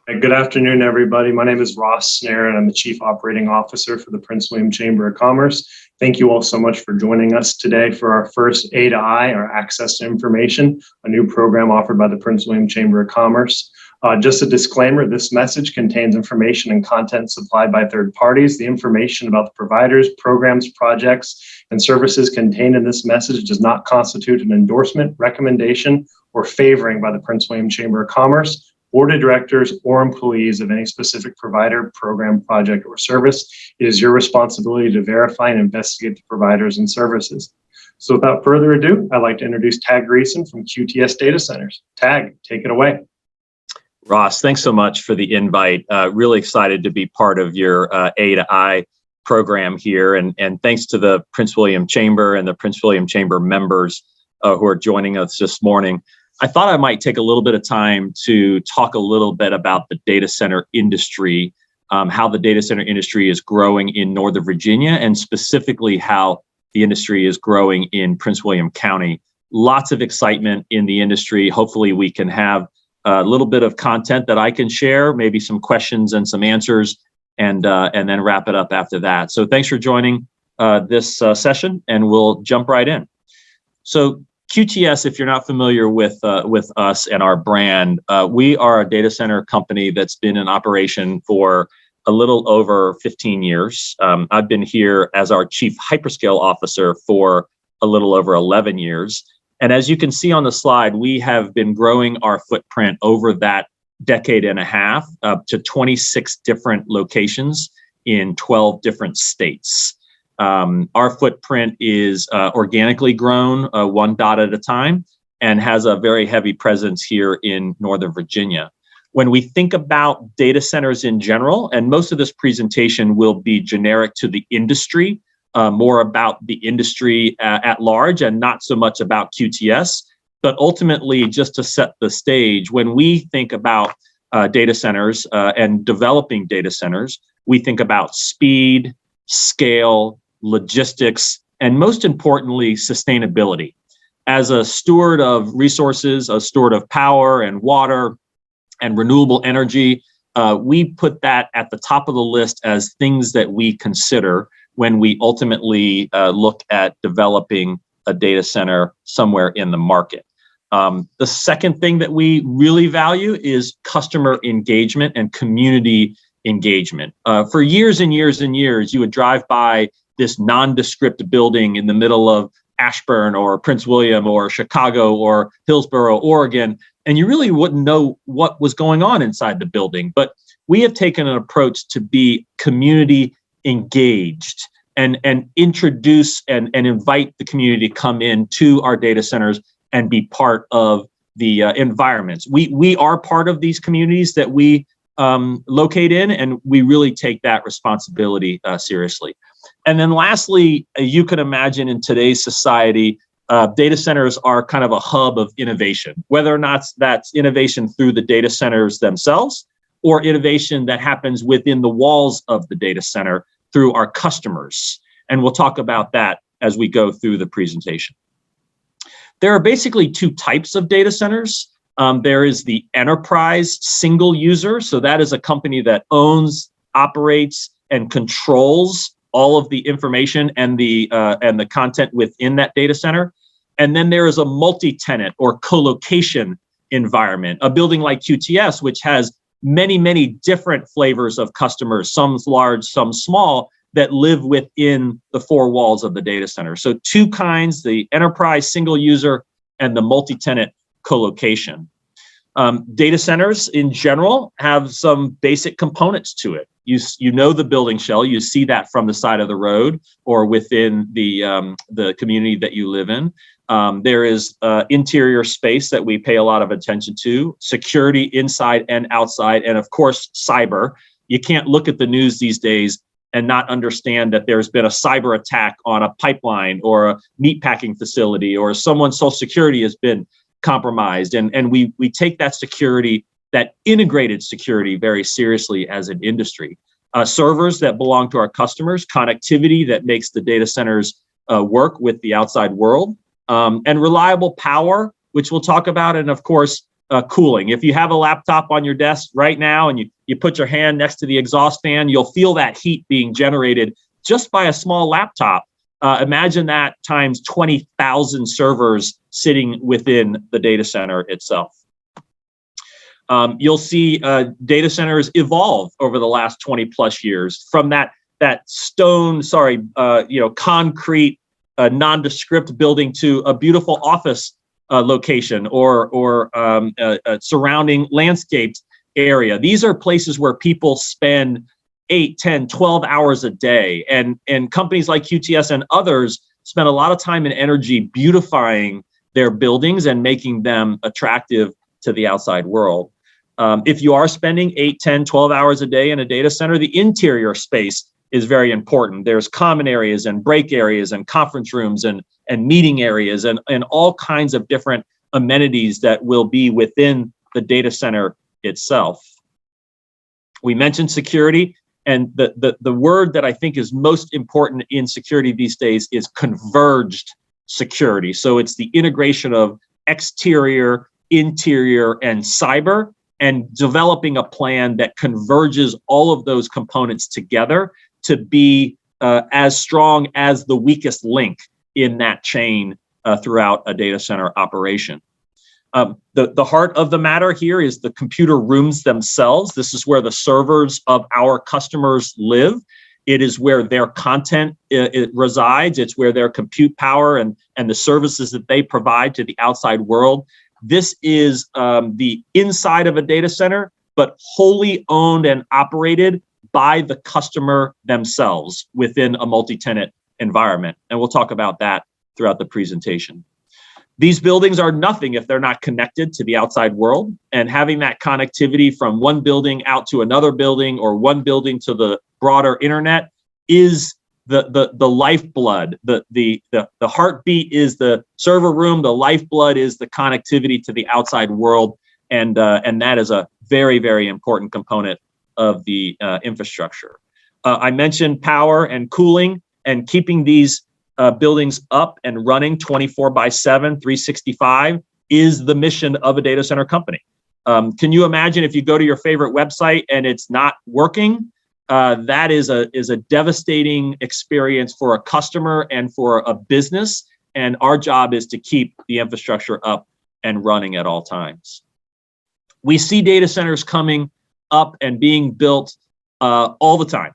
Good afternoon, everybody. My name is Ross Snare, and I'm the Chief Operating Officer for the Prince William Chamber of Commerce. Thank you all so much for joining us today for our first A2i, or Access to Information, a new program offered by the Prince William Chamber of Commerce. Just a disclaimer, this message contains information and content supplied by third parties. The information about the providers, programs, projects, and services contained in this message does not constitute an endorsement, recommendation, or favoring by the Prince William Chamber of Commerce, board of directors, or employees of any specific provider, program, project, or service. It is your responsibility to verify and investigate the providers and services. So without further ado, I'd like to introduce Tag Greason from QTS Data Centers. Tag, take it away. Ross, thanks so much for the invite. Really excited to be part of your A2i program here. And thanks to the Prince William Chamber and the Prince William Chamber members who are joining us this morning. I thought I might take a little bit of time to talk a little bit about the data center industry, how the data center industry is growing in Northern Virginia, and specifically how the industry is growing in Prince William County. Lots of excitement in the industry. Hopefully we can have a little bit of content that I can share, maybe some questions and some answers, and then wrap it up after that. So thanks for joining this session, and we'll jump right in. So QTS, if you're not familiar with us and our brand, we are a data center company that's been in operation for a little over 15 years. I've been here as our Chief Hyperscale Officer for a little over 11 years. And as you can see on the slide, we have been growing our footprint over that decade and a half up to 26 different locations in 12 different states. Our footprint is organically grown one dot at a time and has a very heavy presence here in Northern Virginia. When we think about data centers in general, and most of this presentation will be generic to the industry, more about the industry at large and not so much about QTS, but ultimately just to set the stage, when we think about data centers and developing data centers, we think about speed, scale, logistics, and most importantly, sustainability. As a steward of resources, a steward of power and water and renewable energy, we put that at the top of the list as things that we consider when we ultimately look at developing a data center somewhere in the market. The second thing that we really value is customer engagement and community engagement. For years and years and years, you would drive by this nondescript building in the middle of Ashburn or Prince William or Chicago or Hillsboro, Oregon, and you really wouldn't know what was going on inside the building. But we have taken an approach to be community engaged and introduce and invite the community to come in to our data centers and be part of the environments. We are part of these communities that we locate in, and we really take that responsibility seriously. And then lastly, you can imagine in today's society, data centers are kind of a hub of innovation, whether or not that's innovation through the data centers themselves or innovation that happens within the walls of the data center through our customers. And we'll talk about that as we go through the presentation. There are basically two types of data centers. There is the enterprise single user. So that is a company that owns, operates, and controls all of the information and the content within that data center. And then there is a multi-tenant or co-location environment, a building like QTS, which has many, many different flavors of customers, some large, some small, that live within the four walls of the data center. So two kinds, the enterprise single user and the multi-tenant co-location. Data centers in general have some basic components to it. You know the building shell, you see that from the side of the road or within the community that you live in. There is interior space that we pay a lot of attention to, security inside and outside, and of course, cyber. You can't look at the news these days and not understand that there's been a cyber attack on a pipeline or a meatpacking facility, or someone's social security has been compromised. And we take that security, that integrated security, very seriously as an industry. Servers that belong to our customers, connectivity that makes the data centers work with the outside world, and reliable power, which we'll talk about, and of course, cooling. If you have a laptop on your desk right now and you put your hand next to the exhaust fan, you'll feel that heat being generated just by a small laptop. Imagine that times 20,000 servers sitting within the data center itself. You'll see data centers evolve over the last 20 plus years from that concrete, nondescript building to a beautiful office location or a surrounding landscaped area. These are places where people spend 8, 10, 12 hours a day. And companies like QTS and others spend a lot of time and energy beautifying their buildings and making them attractive to the outside world. If you are spending 8, 10, 12 hours a day in a data center, the interior space is very important. There's common areas and break areas and conference rooms and meeting areas and all kinds of different amenities that will be within the data center itself. We mentioned security, and the word that I think is most important in security these days is converged security. So it's the integration of exterior, interior, and cyber, and developing a plan that converges all of those components together to be as strong as the weakest link in that chain throughout a data center operation. The heart of the matter here is the computer rooms themselves. This is where the servers of our customers live. It is where their content it resides. It's where their compute power and the services that they provide to the outside world. This is the inside of a data center, but wholly owned and operated by the customer themselves within a multi-tenant environment. And we'll talk about that throughout the presentation. These buildings are nothing if they're not connected to the outside world, and having that connectivity from one building out to another building or one building to the broader internet is the lifeblood. The heartbeat is the server room. The lifeblood is the connectivity to the outside world, and that is a very, very important component of the infrastructure. I mentioned power and cooling, and keeping these buildings up and running 24/7, 365 is the mission of a data center company. Can you imagine if you go to your favorite website and it's not working? That is a devastating experience for a customer and for a business. And our job is to keep the infrastructure up and running at all times. We see data centers coming up and being built all the time.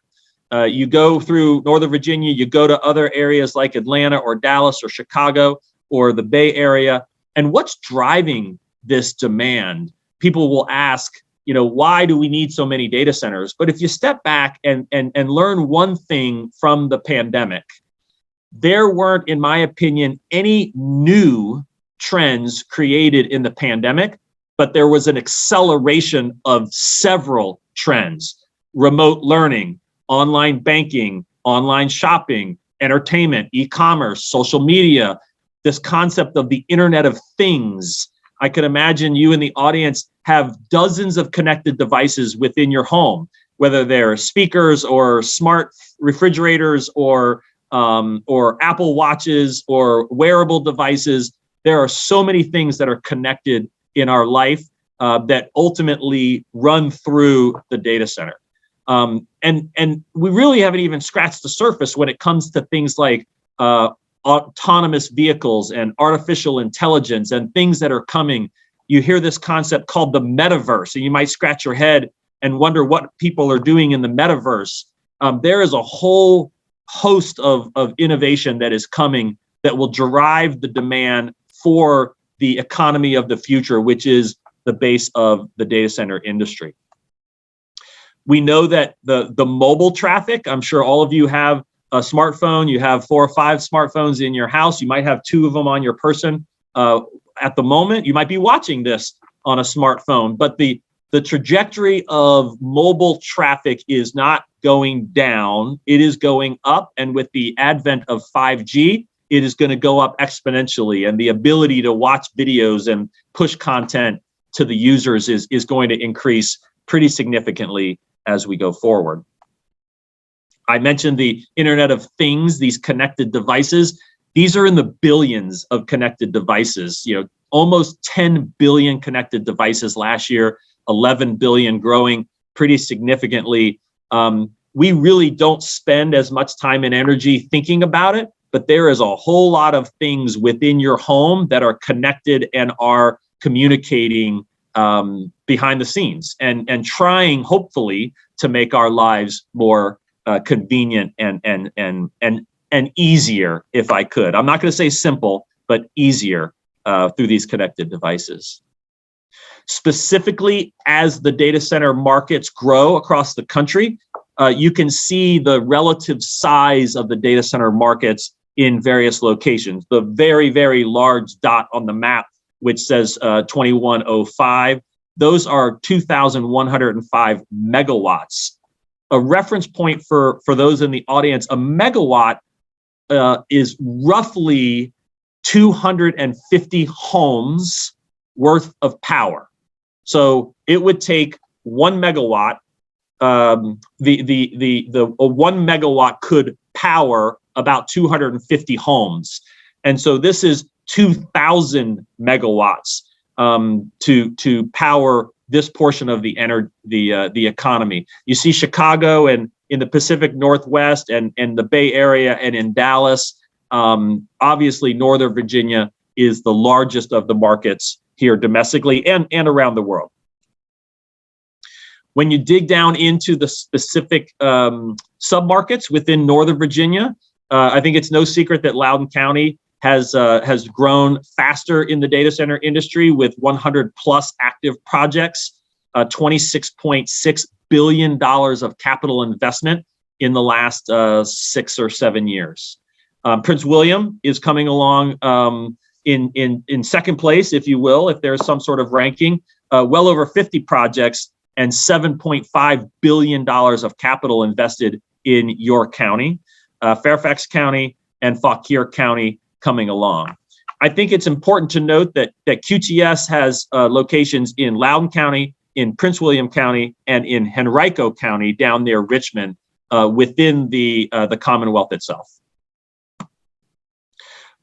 You go through Northern Virginia, you go to other areas like Atlanta or Dallas or Chicago or the Bay Area. And what's driving this demand? People will ask, why do we need so many data centers? But if you step back and learn one thing from the pandemic, there weren't, in my opinion, any new trends created in the pandemic, but there was an acceleration of several trends: remote learning, online banking, online shopping, entertainment, e-commerce, social media, this concept of the Internet of Things. I could imagine you in the audience have dozens of connected devices within your home, whether they're speakers or smart refrigerators or Apple Watches or wearable devices. There are so many things that are connected in our life that ultimately run through the data center. And we really haven't even scratched the surface when it comes to things like autonomous vehicles and artificial intelligence and things that are coming. You hear this concept called the metaverse, and you might scratch your head and wonder what people are doing in the metaverse. There is a whole host of innovation that is coming that will drive the demand for the economy of the future, which is the base of the data center industry. We know that the mobile traffic, I'm sure all of you have a smartphone. You have 4 or 5 smartphones in your house. You might have 2 of them on your person at the moment. You might be watching this on a smartphone, but the trajectory of mobile traffic is not going down. It is going up. And with the advent of 5G, it is going to go up exponentially. And the ability to watch videos and push content to the users is going to increase pretty significantly as we go forward. I mentioned the Internet of Things, these connected devices. These are in the billions of connected devices. almost 10 billion connected devices last year, 11 billion growing pretty significantly. We really don't spend as much time and energy thinking about it, but there is a whole lot of things within your home that are connected and are communicating behind the scenes and trying, hopefully, to make our lives more convenient and easier, if I could. I'm not going to say simple, but easier through these connected devices. Specifically, as the data center markets grow across the country, you can see the relative size of the data center markets in various locations. The very, very large dot on the map, which says 2105, those are 2,105 megawatts. A reference point for those in the audience, a megawatt is roughly 250 homes worth of power. So it would take 1 megawatt. The 1 megawatt could power about 250 homes, and so this is 2,000 megawatts to power this portion of the economy. You see Chicago and in the Pacific Northwest and the Bay Area and in Dallas. Obviously, Northern Virginia is the largest of the markets here domestically and around the world. When you dig down into the specific submarkets within Northern Virginia, I think it's no secret that Loudoun County has grown faster in the data center industry with 100 plus active projects, $26.6 billion of capital investment in the last 6 or 7 years. Prince William is coming along in second place, if you will, if there's some sort of ranking, well over 50 projects and $7.5 billion of capital invested in York County, Fairfax County, and Fauquier County coming along. I think it's important to note that QTS has locations in Loudoun County, in Prince William County, and in Henrico County down near Richmond within the Commonwealth itself.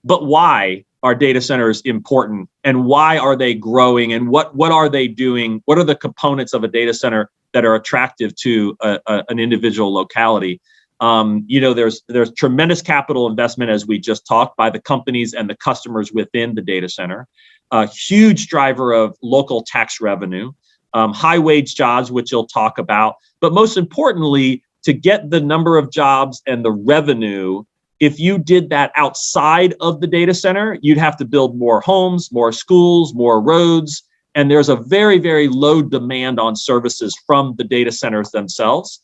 But why are data centers important, and why are they growing, and what are they doing? What are the components of a data center that are attractive to an individual locality? There's tremendous capital investment, as we just talked, by the companies and the customers within the data center. A huge driver of local tax revenue, high wage jobs, which you'll talk about, but most importantly, to get the number of jobs and the revenue. If you did that outside of the data center, you'd have to build more homes, more schools, more roads, and there's a very, very low demand on services from the data centers themselves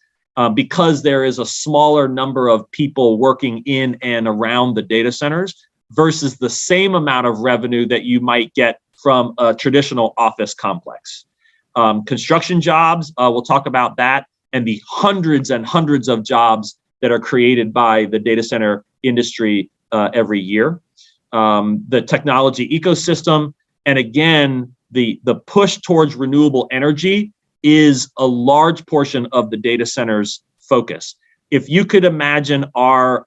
because there is a smaller number of people working in and around the data centers versus the same amount of revenue that you might get from a traditional office complex. Construction jobs, we'll talk about that, and the hundreds and hundreds of jobs that are created by the data center industry every year. The technology ecosystem, and again, the push towards renewable energy is a large portion of the data center's focus. If you could imagine our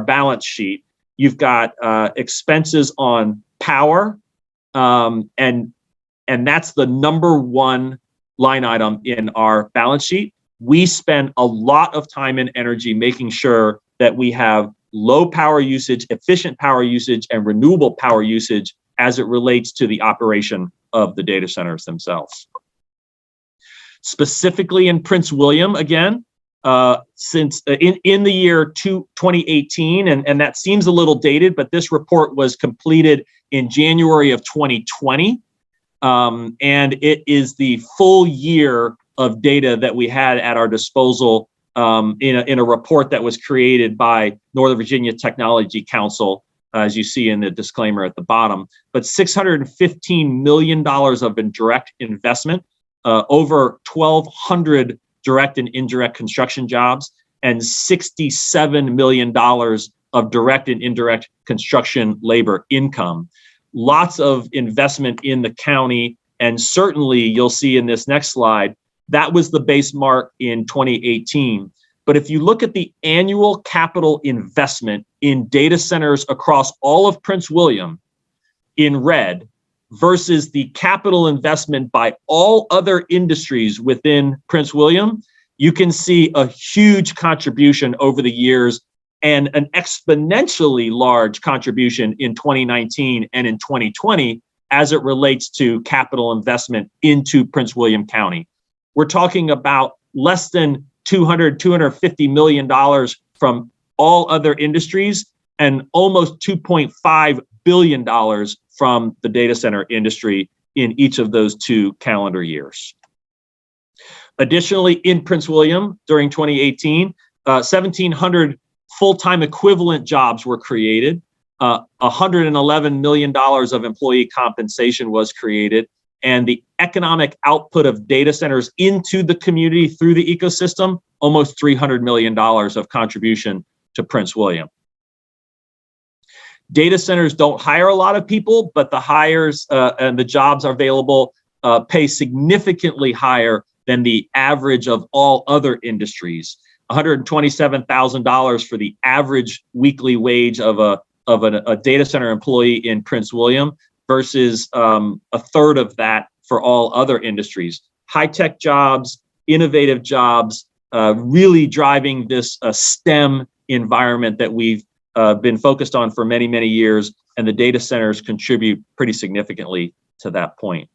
balance sheet, you've got expenses on power, and that's the number one line item in our balance sheet. We spend a lot of time and energy making sure that we have low power usage, efficient power usage, and renewable power usage as it relates to the operation of the data centers themselves. Specifically in Prince William, again, since in the year 2018, and that seems a little dated, but this report was completed in January of 2020, and it is the full year of data that we had at our disposal in a report that was created by Northern Virginia Technology Council, as you see in the disclaimer at the bottom. But $615 million of indirect investment, over 1,200 direct and indirect construction jobs, and $67 million of direct and indirect construction labor income. Lots of investment in the county, and certainly you'll see in this next slide, that was the base mark in 2018. But if you look at the annual capital investment in data centers across all of Prince William in red, versus the capital investment by all other industries within Prince William, you can see a huge contribution over the years and an exponentially large contribution in 2019 and in 2020 as it relates to capital investment into Prince William County. We're talking about less than $250 million from all other industries and almost $2.5 billion from the data center industry in each of those 2 calendar years. Additionally, in Prince William during 2018, 1,700 full-time equivalent jobs were created. $111 million of employee compensation was created, and the economic output of data centers into the community through the ecosystem, almost $300 million of contribution to Prince William. Data centers don't hire a lot of people, but the hires and the jobs available pay significantly higher than the average of all other industries. $127,000 for the average weekly wage of a data center employee in Prince William versus a third of that for all other industries. High-tech jobs, innovative jobs, really driving this STEM environment that we've been focused on for many, many years, and the data centers contribute pretty significantly to that point.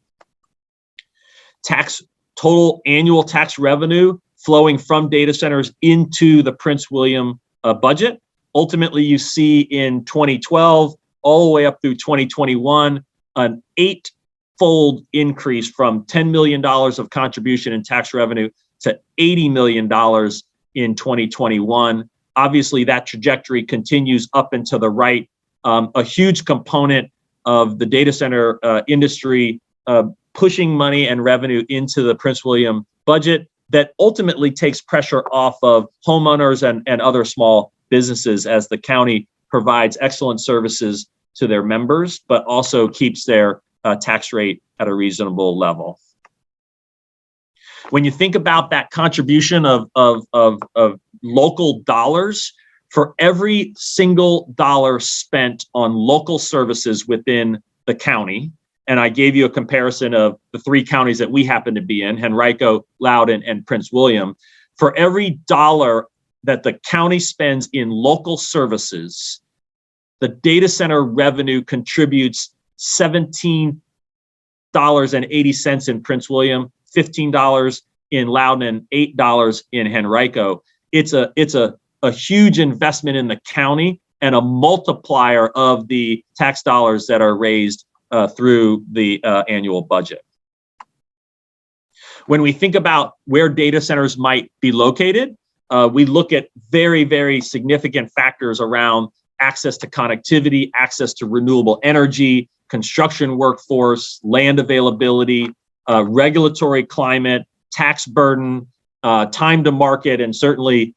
Total annual tax revenue flowing from data centers into the Prince William budget. Ultimately, you see in 2012 all the way up through 2021, an 8-fold increase from $10 million of contribution in tax revenue to $80 million in 2021. Obviously, that trajectory continues up and to the right. A huge component of the data center industry pushing money and revenue into the Prince William budget that ultimately takes pressure off of homeowners and other small businesses as the county provides excellent services to their members, but also keeps their tax rate at a reasonable level. When you think about that contribution of local dollars, for every single dollar spent on local services within the county, and I gave you a comparison of the 3 counties that we happen to be in, Henrico, Loudoun, and Prince William, for every dollar that the county spends in local services, the data center revenue contributes $17.80 in Prince William, $15 in Loudoun, and $8 in Henrico. It's a huge investment in the county and a multiplier of the tax dollars that are raised through the annual budget. When we think about where data centers might be located, we look at very, very significant factors around access to connectivity, access to renewable energy, construction workforce, land availability, regulatory climate, tax burden, time to market, and certainly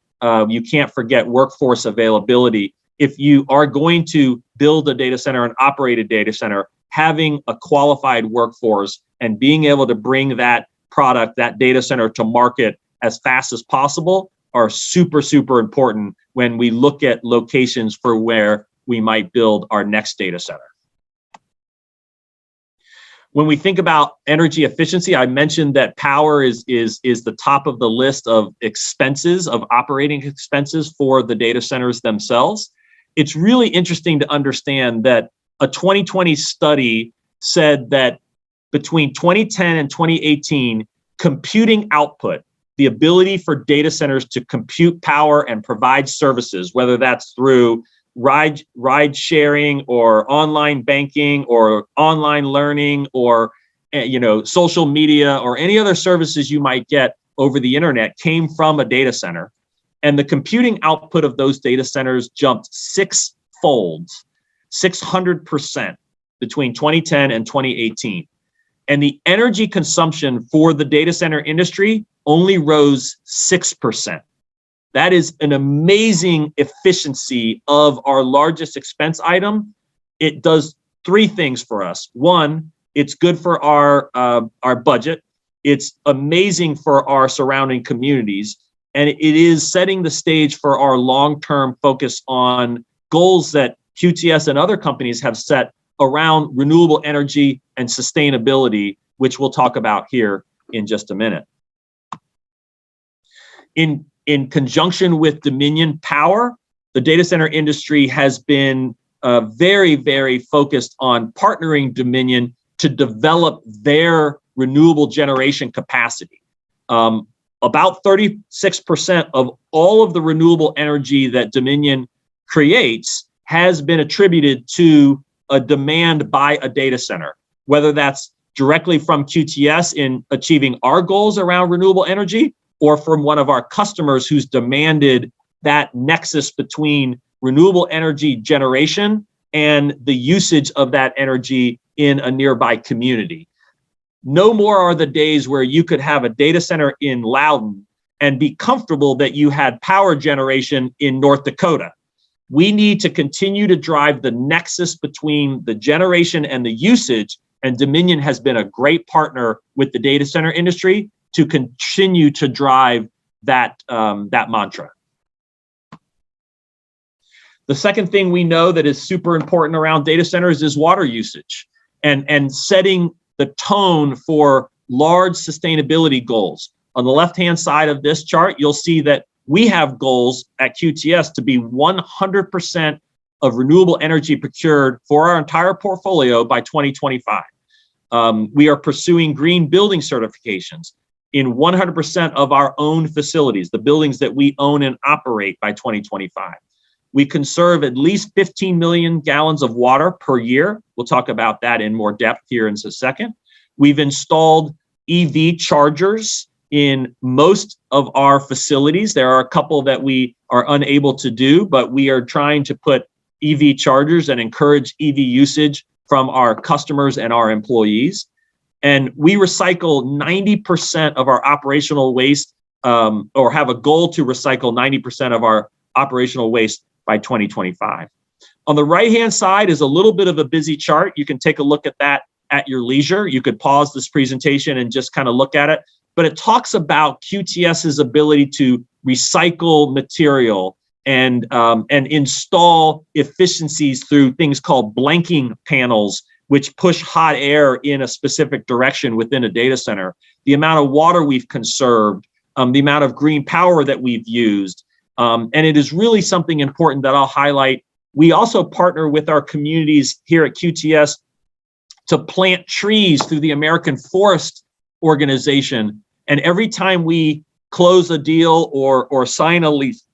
you can't forget workforce availability. If you are going to build a data center and operate a data center, having a qualified workforce and being able to bring that product, that data center to market as fast as possible are super, super important when we look at locations for where we might build our next data center. When we think about energy efficiency, I mentioned that power is the top of the list of expenses, of operating expenses for the data centers themselves. It's really interesting to understand that a 2020 study said that between 2010 and 2018, computing output, the ability for data centers to compute power and provide services, whether that's through ride sharing or online banking or online learning or social media or any other services you might get over the internet, came from a data center. And the computing output of those data centers jumped 6-fold, 600% between 2010 and 2018. And the energy consumption for the data center industry only rose 6%. That is an amazing efficiency of our largest expense item. It does 3 things for us. 1, it's good for our budget. It's amazing for our surrounding communities. And it is setting the stage for our long-term focus on goals that QTS and other companies have set around renewable energy and sustainability, which we'll talk about here in just a minute. In conjunction with Dominion Power, the data center industry has been very, very focused on partnering Dominion to develop their renewable generation capacity. About 36% of all of the renewable energy that Dominion creates has been attributed to a demand by a data center, whether that's directly from QTS in achieving our goals around renewable energy, or from one of our customers who's demanded that nexus between renewable energy generation and the usage of that energy in a nearby community. No more are the days where you could have a data center in Loudon and be comfortable that you had power generation in North Dakota. We need to continue to drive the nexus between the generation and the usage, and Dominion has been a great partner with the data center industry to continue to drive that mantra. The second thing we know that is super important around data centers is water usage and setting the tone for large sustainability goals. On the left-hand side of this chart, you'll see that we have goals at QTS to be 100% of renewable energy procured for our entire portfolio by 2025. We are pursuing green building certifications in 100% of our own facilities, the buildings that we own and operate by 2025. We conserve at least 15 million gallons of water per year. We'll talk about that in more depth here in a second. We've installed EV chargers in most of our facilities. There are a couple that we are unable to do, but we are trying to put EV chargers and encourage EV usage from our customers and our employees. And we recycle 90% of our operational waste, or have a goal to recycle 90% of our operational waste by 2025. On the right-hand side is a little bit of a busy chart. You can take a look at that at your leisure. You could pause this presentation and just kind of look at it. But it talks about QTS's ability to recycle material and install efficiencies through things called blanking panels, which push hot air in a specific direction within a data center. The amount of water we've conserved, the amount of green power that we've used. And it is really something important that I'll highlight. We also partner with our communities here at QTS to plant trees through the American Forest Organization. And every time we close a deal or sign a lease,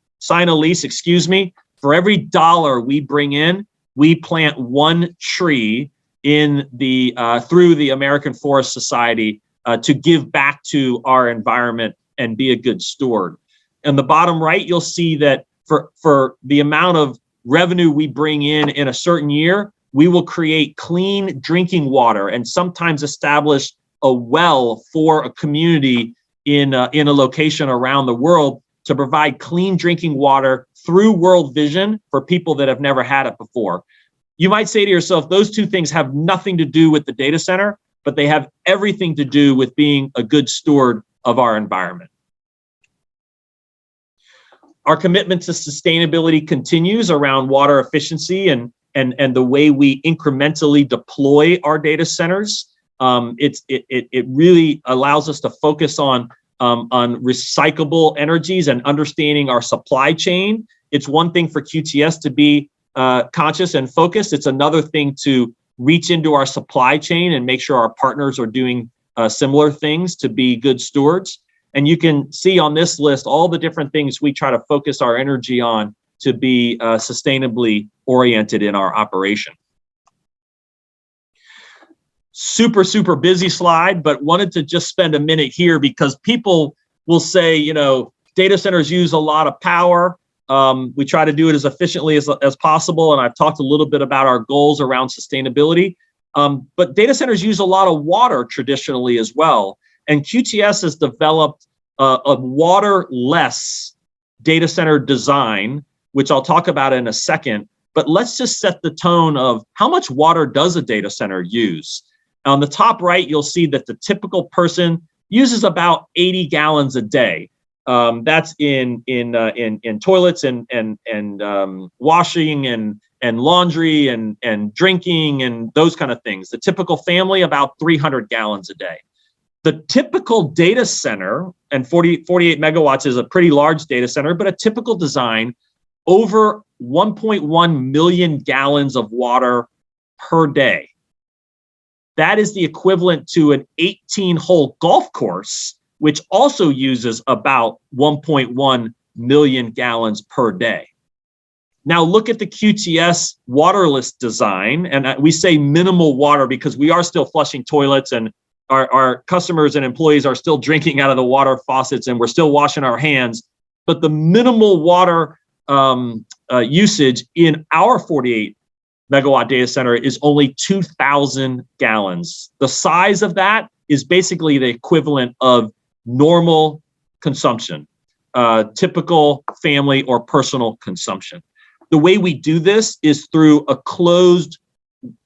for every dollar we bring in, we plant one tree in the through the American Forest Society to give back to our environment and be a good steward. On the bottom right, you'll see that for the amount of revenue we bring in a certain year, we will create clean drinking water and sometimes establish a well for a community in a location around the world to provide clean drinking water through World Vision for people that have never had it before. You might say to yourself, those two things have nothing to do with the data center, but they have everything to do with being a good steward of our environment. Our commitment to sustainability continues around water efficiency and the way we incrementally deploy our data centers. It really allows us to focus on recyclable energies and understanding our supply chain. It's one thing for QTS to be conscious and focused. It's another thing to reach into our supply chain and make sure our partners are doing similar things to be good stewards. And you can see on this list all the different things we try to focus our energy on to be sustainably oriented in our operation. Super, super busy slide, but wanted to just spend a minute here because people will say, you know, data centers use a lot of power. We try to do it as efficiently as possible. And I've talked a little bit about our goals around sustainability. But data centers use a lot of water traditionally as well. And QTS has developed a water-less data center design, which I'll talk about in a second. But let's just set the tone of how much water does a data center use? On the top right, you'll see that the typical person uses about 80 gallons a day. That's in toilets and washing and laundry and drinking and those kind of things. The typical family, about 300 gallons a day. The typical data center, and 48 megawatts is a pretty large data center, but a typical design, over 1.1 million gallons of water per day. That is the equivalent to an 18-hole golf course, which also uses about 1.1 million gallons per day. Now look at the QTS waterless design, and we say minimal water because we are still flushing toilets, and our customers and employees are still drinking out of the water faucets, and we're still washing our hands. But the minimal water usage in our 48 megawatt data center is only 2,000 gallons. The size of that is basically the equivalent of normal consumption, typical family or personal consumption. The way we do this is through a closed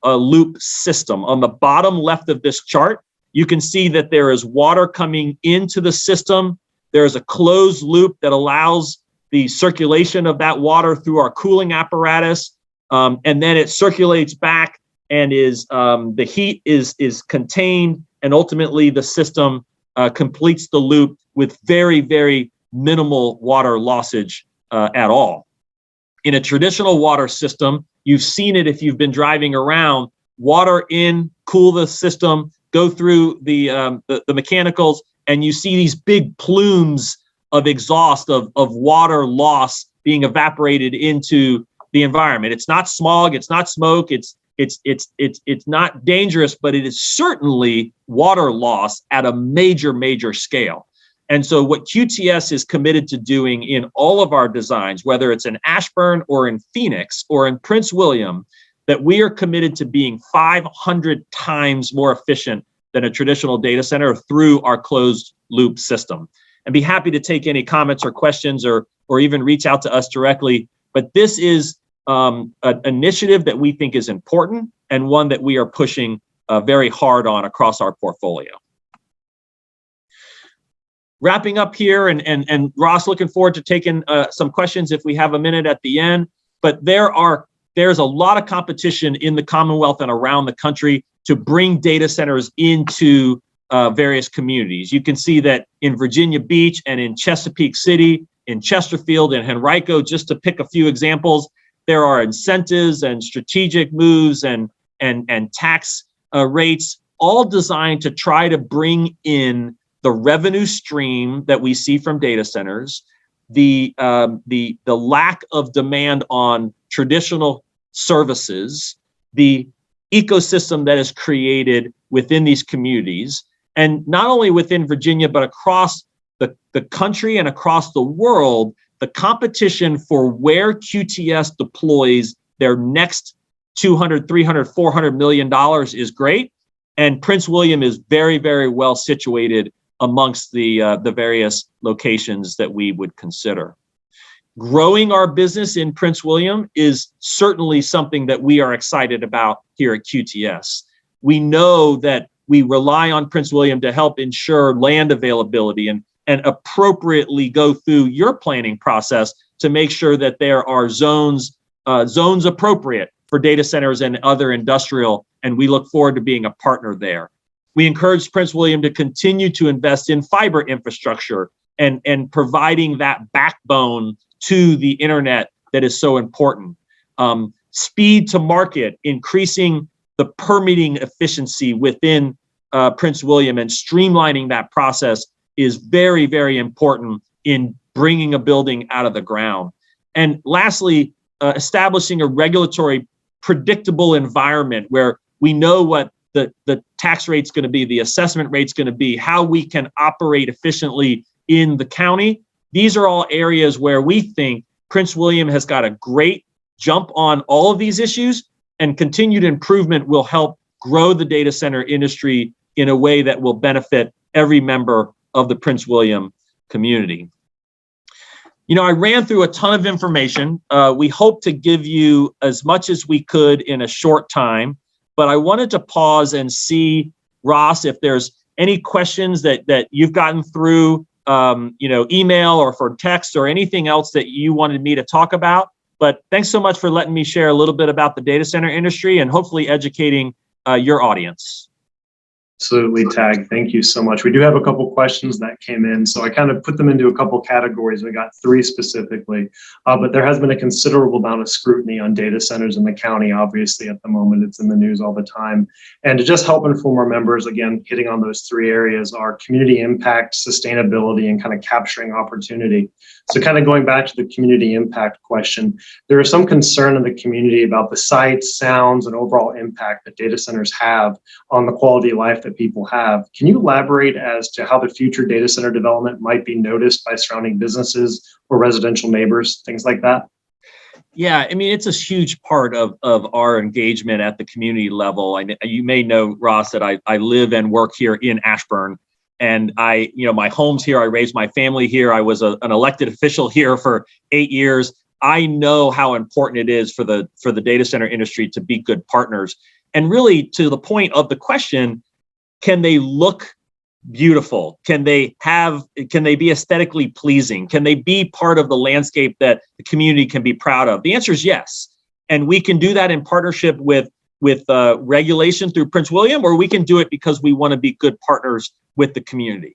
loop system. On the bottom left of this chart, you can see that there is water coming into the system. There is a closed loop that allows the circulation of that water through our cooling apparatus, and then it circulates back and is the heat is contained, and ultimately the system completes the loop with very, very minimal water lossage at all. In a traditional water system, you've seen it if you've been driving around, water in, cool the system, go through the mechanicals, and you see these big plumes of exhaust of water loss being evaporated into the environment. It's not smog, it's not smoke, it's not dangerous, but it is certainly water loss at a major scale. And so what QTS is committed to doing in all of our designs, whether it's in Ashburn or in Phoenix or in Prince William, that we are committed to being 500 times more efficient than a traditional data center through our closed loop system. And be happy to take any comments or questions or even reach out to us directly. But this is an initiative that we think is important and one that we are pushing very hard on across our portfolio. Wrapping up here, and Ross, looking forward to taking some questions if we have a minute at the end. But there's a lot of competition in the Commonwealth and around the country to bring data centers into various communities. You can see that in Virginia Beach and in Chesapeake City, in Chesterfield and Henrico, just to pick a few examples, there are incentives and strategic moves and tax rates, all designed to try to bring in the revenue stream that we see from data centers, the lack of demand on traditional services, the ecosystem that is created within these communities, and not only within Virginia, but across the country and across the world, the competition for where QTS deploys their next $200, $300, $400 million is great. And Prince William is very, very well situated amongst the various locations that we would consider. Growing our business in Prince William is certainly something that we are excited about here at QTS. We know that we rely on Prince William to help ensure land availability and appropriately go through your planning process to make sure that there are zones appropriate for data centers and other industrial, and we look forward to being a partner there. We encourage Prince William to continue to invest in fiber infrastructure and providing that backbone to the internet that is so important. Speed to market, increasing the permitting efficiency within Prince William and streamlining that process is very, very important in bringing a building out of the ground. And lastly, establishing a regulatory predictable environment where we know what the tax rate's going to be, the assessment rate's going to be, how we can operate efficiently in the county. These are all areas where we think Prince William has got a great jump on all of these issues, and continued improvement will help grow the data center industry in a way that will benefit every member of the Prince William community. You know, I ran through a ton of information. We hope to give you as much as we could in a short time, but I wanted to pause and see, Ross, if there's any questions that you've gotten through email or for text or anything else that you wanted me to talk about. But thanks so much for letting me share a little bit about the data center industry and hopefully educating your audience. Absolutely, Tag. Thank you so much. We do have a couple questions that came in, so I kind of put them into a couple categories. We got three specifically, but there has been a considerable amount of scrutiny on data centers in the county. Obviously, at the moment, it's in the news all the time. And to just help inform our members, again, hitting on those three areas are community impact, sustainability, and kind of capturing opportunity. So kind of going back to the community impact question, there is some concern in the community about the sights, sounds, and overall impact that data centers have on the quality of life that people have. Can you elaborate as to how the future data center development might be noticed by surrounding businesses or residential neighbors, things like that? Yeah, I mean, it's a huge part of our engagement at the community level. You may know, Ross, that I live and work here in Ashburn. And my home's here. I raised my family here. I was an elected official here for 8 years. I know how important it is for the data center industry to be good partners. And really, to the point of the question, can they look beautiful? Can they be aesthetically pleasing? Can they be part of the landscape that the community can be proud of? The answer is yes. And we can do that in partnership with regulation through Prince William, or we can do it because we want to be good partners with the community.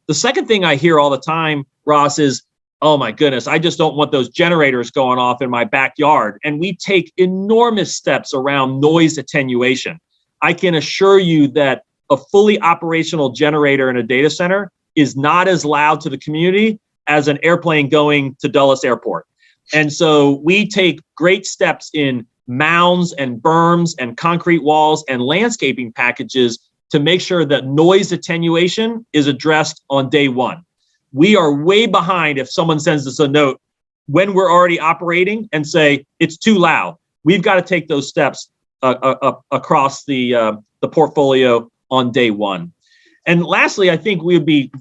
The second thing I hear all the time, Ross, is, oh my goodness, I just don't want those generators going off in my backyard. And we take enormous steps around noise attenuation. I can assure you that a fully operational generator in a data center is not as loud to the community as an airplane going to Dulles Airport. And so we take great steps in mounds and berms and concrete walls and landscaping packages to make sure that noise attenuation is addressed on day one. We are way behind if someone sends us a note when we're already operating and say it's too loud. We've got to take those steps across the portfolio on day one. And lastly, I think we would be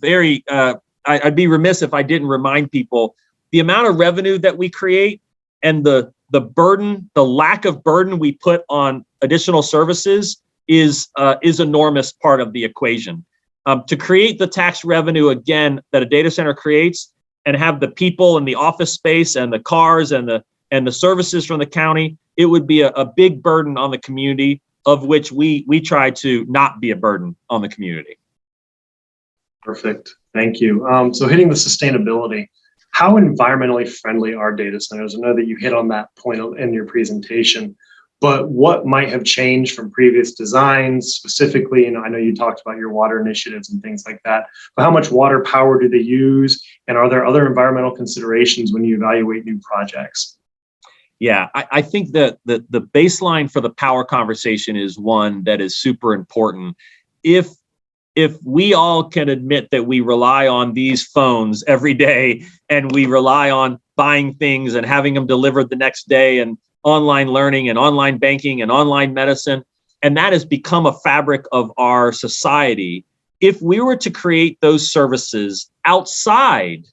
I'd be remiss if I didn't remind people the amount of revenue that we create and the burden, the lack of burden we put on additional services is enormous part of the equation. To create the tax revenue, again, that a data center creates and have the people and the office space and the cars and the services from the county, it would be a big burden on the community, of which we try to not be a burden on the community. Perfect. Thank you. So hitting the sustainability, how environmentally friendly are data centers? I know that you hit on that point in your presentation, but what might have changed from previous designs? Specifically, I know you talked about your water initiatives and things like that, but how much water power do they use? And are there other environmental considerations when you evaluate new projects? Yeah, I think that the baseline for the power conversation is one that is super important. If we all can admit that we rely on these phones every day and we rely on buying things and having them delivered the next day and online learning and online banking and online medicine, and that has become a fabric of our society, if we were to create those services outside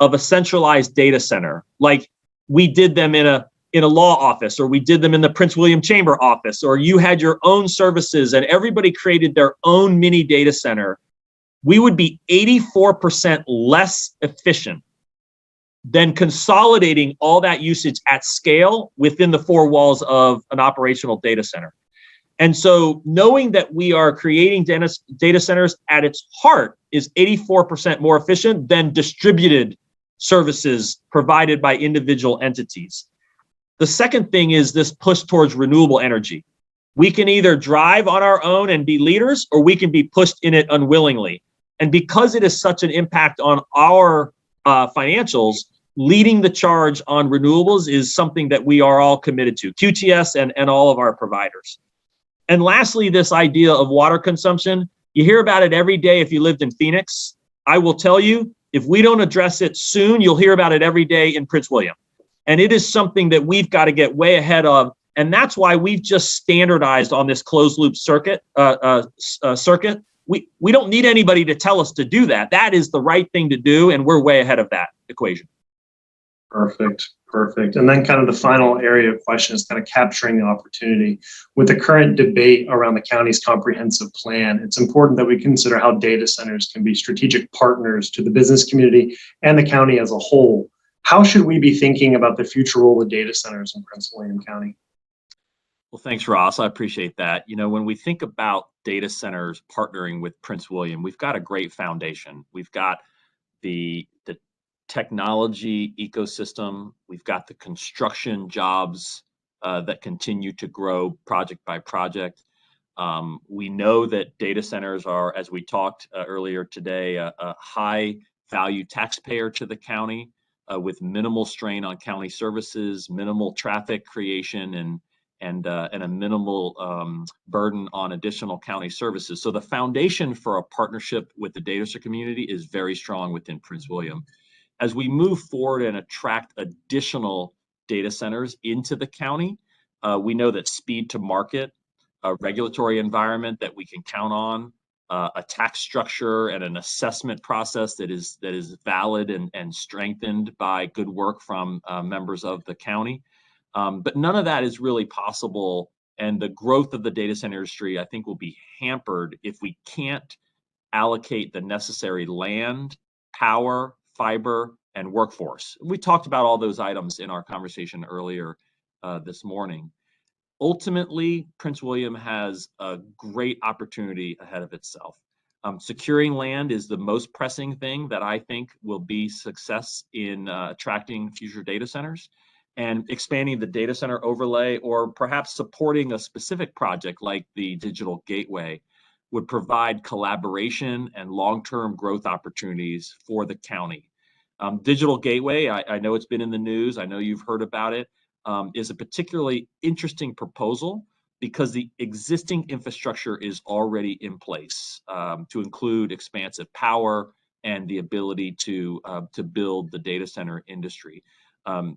of a centralized data center, like we did them in a law office, or we did them in the Prince William Chamber office, or you had your own services and everybody created their own mini data center, we would be 84% less efficient than consolidating all that usage at scale within the four walls of an operational data center. And so knowing that we are creating data centers at its heart is 84% more efficient than distributed services provided by individual entities. The second thing is this push towards renewable energy. We can either drive on our own and be leaders, or we can be pushed in it unwillingly. And because it is such an impact on our financials, leading the charge on renewables is something that we are all committed to, QTS and all of our providers. And lastly, this idea of water consumption, you hear about it every day if you lived in Phoenix. I will tell you, if we don't address it soon, you'll hear about it every day in Prince William. And it is something that we've got to get way ahead of. And that's why we've just standardized on this closed loop circuit. We don't need anybody to tell us to do that. That is the right thing to do. And we're way ahead of that equation. Perfect. And then kind of the final area of question is kind of capturing the opportunity. With the current debate around the county's comprehensive plan, it's important that we consider how data centers can be strategic partners to the business community and the county as a whole. How should we be thinking about the future role of data centers in Prince William County? Well, thanks, Ross. I appreciate that. When we think about data centers partnering with Prince William, we've got a great foundation. We've got the technology ecosystem. We've got the construction jobs that continue to grow project by project. We know that data centers are, as we talked earlier today, a high value taxpayer to the county with minimal strain on county services, minimal traffic creation, and a minimal burden on additional county services. So the foundation for a partnership with the data center community is very strong within Prince William. As we move forward and attract additional data centers into the county, we know that speed to market, a regulatory environment that we can count on, a tax structure and an assessment process that is valid and strengthened by good work from members of the county. But none of that is really possible, and the growth of the data center industry, I think, will be hampered if we can't allocate the necessary land, power, fiber, and workforce. We talked about all those items in our conversation earlier this morning. Ultimately, Prince William has a great opportunity ahead of itself. Securing land is the most pressing thing that I think will be success in attracting future data centers, and expanding the data center overlay, or perhaps supporting a specific project like the Digital Gateway, would provide collaboration and long-term growth opportunities for the county. Digital Gateway, I know it's been in the news, I know you've heard about it, is a particularly interesting proposal because the existing infrastructure is already in place to include expansive power and the ability to build the data center industry.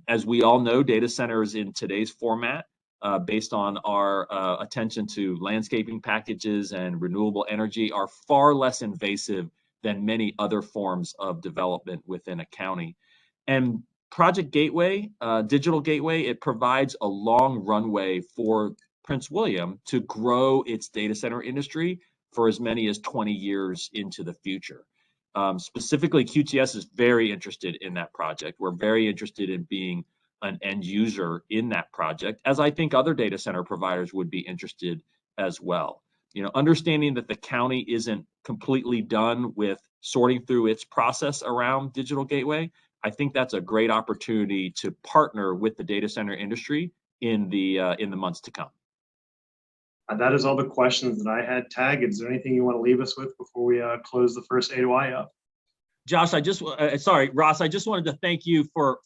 As we all know, data centers in today's format, based on our attention to landscaping packages and renewable energy, are far less invasive than many other forms of development within a county. And Project Gateway, Digital Gateway, it provides a long runway for Prince William to grow its data center industry for as many as 20 years into the future. Specifically, QTS is very interested in that project. We're very interested in being an end user in that project, as I think other data center providers would be interested as well. Understanding that the county isn't completely done with sorting through its process around Digital Gateway, I think that's a great opportunity to partner with the data center industry in the months to come. That is all the questions that I had. Tag, is there anything you want to leave us with before we close the first A2i up? Josh, Ross, I just wanted to thank you for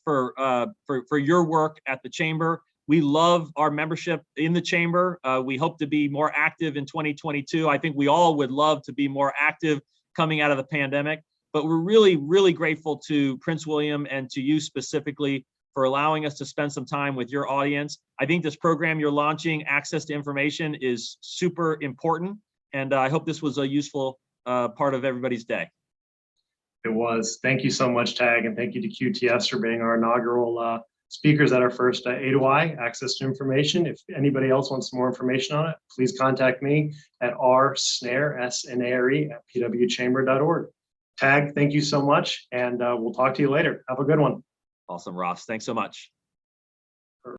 your work at the Chamber. We love our membership in the Chamber. We hope to be more active in 2022. I think we all would love to be more active coming out of the pandemic, but we're really, really grateful to Prince William and to you specifically for allowing us to spend some time with your audience. I think this program you're launching, Access to Information, is super important, and I hope this was a useful part of everybody's day. It was. Thank you so much, Tag, and thank you to QTS for being our inaugural speakers at our first A2i, Access to Information. If anybody else wants more information on it, please contact me at rsnare, S-N-A-R-E, at pwchamber.org. Tag, thank you so much, and we'll talk to you later. Have a good one. Awesome, Ross. Thanks so much.